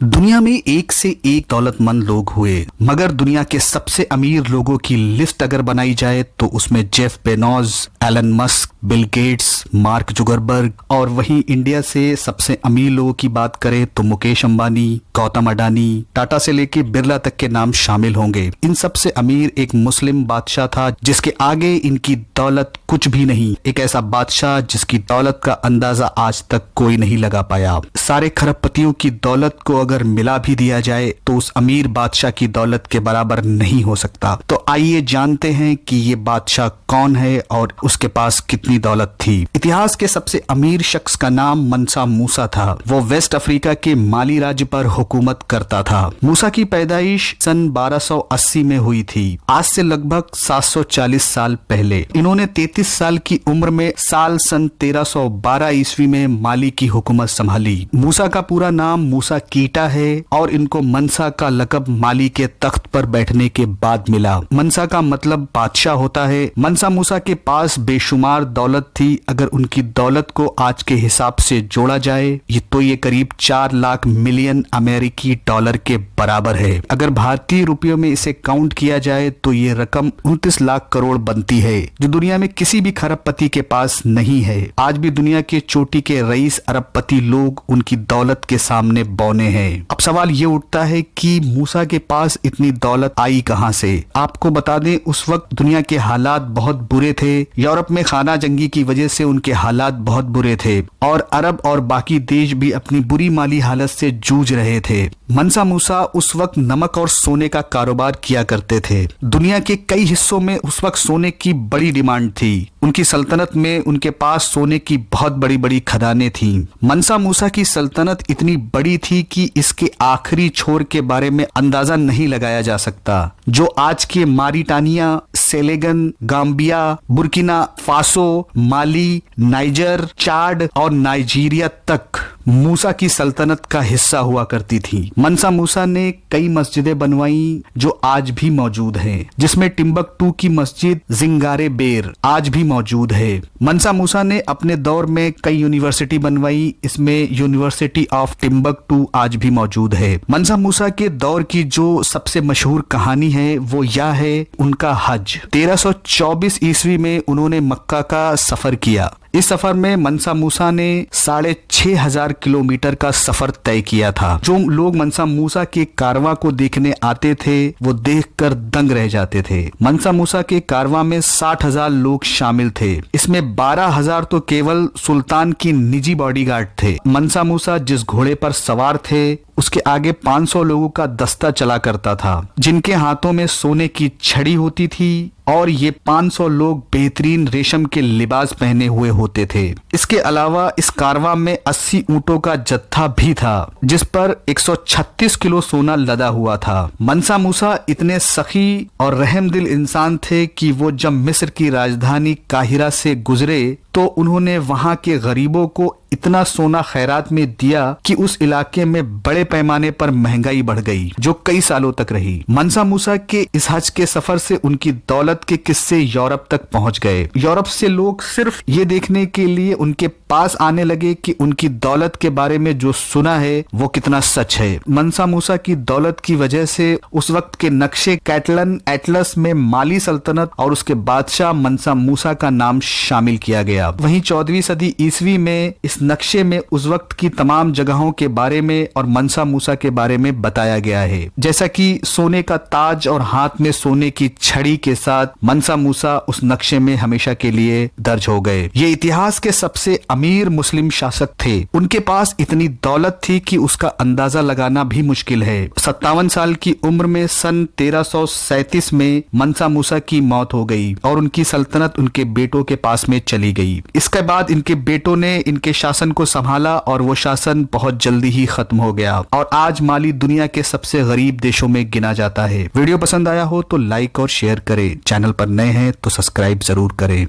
दुनिया में एक से एक दौलतमंद लोग हुए, मगर दुनिया के सबसे अमीर लोगों की लिस्ट अगर बनाई जाए तो उसमें Jeff Bezos, Elon Musk, Bill Gates, Mark Zuckerberg और वहीं इंडिया से सबसे अमीर लोगों की बात करें तो मुकेश अंबानी, गौतम अडानी, टाटा से लेके बिरला तक के नाम शामिल होंगे। इन सबसे अमीर एक मुस्लिम बादशाह था जिसके आगे इनकी दौलत कुछ भी नहीं। एक ऐसा बादशाह जिसकी दौलत का अंदाजा आज तक कोई नहीं लगा पाया। सारे खरबपतियों की दौलत को अगर मिला भी दिया जाए तो उस अमीर बादशाह की दौलत के बराबर नहीं हो सकता। तो आइए जानते हैं कि ये बादशाह कौन है और उसके पास कितनी दौलत थी। इतिहास के सबसे अमीर शख्स का नाम मंसा मूसा था। वो वेस्ट अफ्रीका के माली राज्य पर हुकूमत करता था। मूसा की पैदाइश सन 1280 में हुई थी, आज से लगभग 740 साल पहले। इन्होंने 33 साल की उम्र में साल सन 1312 ईस्वी में माली की हुकूमत संभाली। मूसा का पूरा नाम मूसा कीटा है और इनको मनसा का लकब माली के तख्त पर बैठने के बाद मिला। मनसा का मतलब बादशाह होता है। मनसा मूसा के पास बेशुमार दौलत थी। अगर उनकी दौलत को आज के हिसाब से जोड़ा जाए तो ये करीब 4 लाख मिलियन अमेरिकी डॉलर के बराबर है। अगर भारतीय रुपयों में इसे काउंट किया जाए तो ये रकम 29 लाख करोड़ बनती है, जो दुनिया में किसी भी खरबपति के पास नहीं है। आज भी दुनिया के चोटी के रईस अरबपति लोग उनकी दौलत के सामने बौने हैं। अब सवाल ये उठता है कि मूसा के पास इतनी दौलत आई कहां से। आपको बता दें, उस वक्त दुनिया के हालात बहुत बुरे थे। यूरोप में खाना जंगी की वजह से उनके हालात बहुत बुरे थे और अरब और बाकी देश भी अपनी बुरी माली हालत से जूझ रहे थे। मनसा मूसा उस वक्त नमक और सोने का कारोबार किया करते थे। दुनिया के कई हिस्सों में उस वक्त सोने की बड़ी डिमांड थी। उनकी सल्तनत में उनके पास सोने की बहुत बड़ी बड़ी खदानें थीं। मनसा मूसा की सल्तनत इतनी बड़ी थी कि इसके आखिरी छोर के बारे में अंदाजा नहीं लगाया जा सकता, जो आज के मारिटानिया, सेलेगन, गाम्बिया, बुर्किना फासो, माली, नाइजर, चाड और नाइजीरिया तक मूसा की सल्तनत का हिस्सा हुआ करती थी। मनसा मूसा ने कई मस्जिदें बनवाई जो आज भी मौजूद हैं, जिसमें टिम्बकटू की मस्जिद जिंगारे बेर आज भी मौजूद है। मनसा मूसा ने अपने दौर में कई यूनिवर्सिटी बनवाई, इसमें यूनिवर्सिटी ऑफ टिम्बकटू आज भी मौजूद है। मनसा मूसा के दौर की जो सबसे मशहूर कहानी है वो यह है उनका हज। 1324 ईस्वी में उन्होंने मक्का का सफर किया। इस सफर में मनसा मूसा ने 6500 किलोमीटर का सफर तय किया था। जो लोग मनसा मूसा के कारवां को देखने आते थे वो देखकर दंग रह जाते थे। मनसा मूसा के कारवां में 60,000 लोग शामिल थे। इसमें 12,000 तो केवल सुल्तान की निजी बॉडीगार्ड थे। मनसा मूसा जिस घोड़े पर सवार थे उसके आगे 500 लोगों का दस्ता चला करता था, जिनके हाथों में सोने की छड़ी होती थी और ये 500 लोग बेहतरीन रेशम के लिबास पहने हुए होते थे। इसके अलावा इस कारवां में 80 ऊंटों का जत्था भी था, जिस पर 136 किलो सोना लदा हुआ था। मनसा मूसा इतने सखी और रहमदिल इंसान थे कि वो जब मिस्र की राजधानी काहिरा से गुजरे तो उन्होंने वहां के गरीबों को इतना सोना खैरात में दिया कि उस इलाके में बड़े पैमाने पर महंगाई बढ़ गई, जो कई सालों तक रही। मनसा मूसा के इस हज के सफर से उनकी दौलत के किस्से यूरोप तक पहुंच गए। यूरोप से लोग सिर्फ ये देखने के लिए उनके पास आने लगे कि उनकी दौलत के बारे में जो सुना है वो कितना सच है। मनसा मूसा की दौलत की वजह से उस वक्त के नक्शे कैटलन एटलस में माली सल्तनत और उसके बादशाह मनसा मूसा का नाम शामिल किया गया। वहीं 14वीं सदी ईस्वी में इस नक्शे में उस वक्त की तमाम जगहों के बारे में और मनसा मूसा के बारे में बताया गया है, जैसा कि सोने का ताज और हाथ में सोने की छड़ी के साथ मनसा मूसा उस नक्शे में हमेशा के लिए दर्ज हो गए। ये इतिहास के सबसे अमीर मुस्लिम शासक थे। उनके पास इतनी दौलत थी कि उसका अंदाजा लगाना भी मुश्किल है। 57 साल की उम्र में सन 1337 में मनसा मूसा की मौत हो गई और उनकी सल्तनत उनके बेटों के पास में चली गई। इसके बाद इनके बेटों ने इनके शासन को संभाला और वो शासन बहुत जल्दी ही खत्म हो गया और आज माली दुनिया के सबसे गरीब देशों में गिना जाता है। वीडियो पसंद आया हो तो लाइक और शेयर करें। चैनल पर नए हैं तो सब्सक्राइब जरूर करें।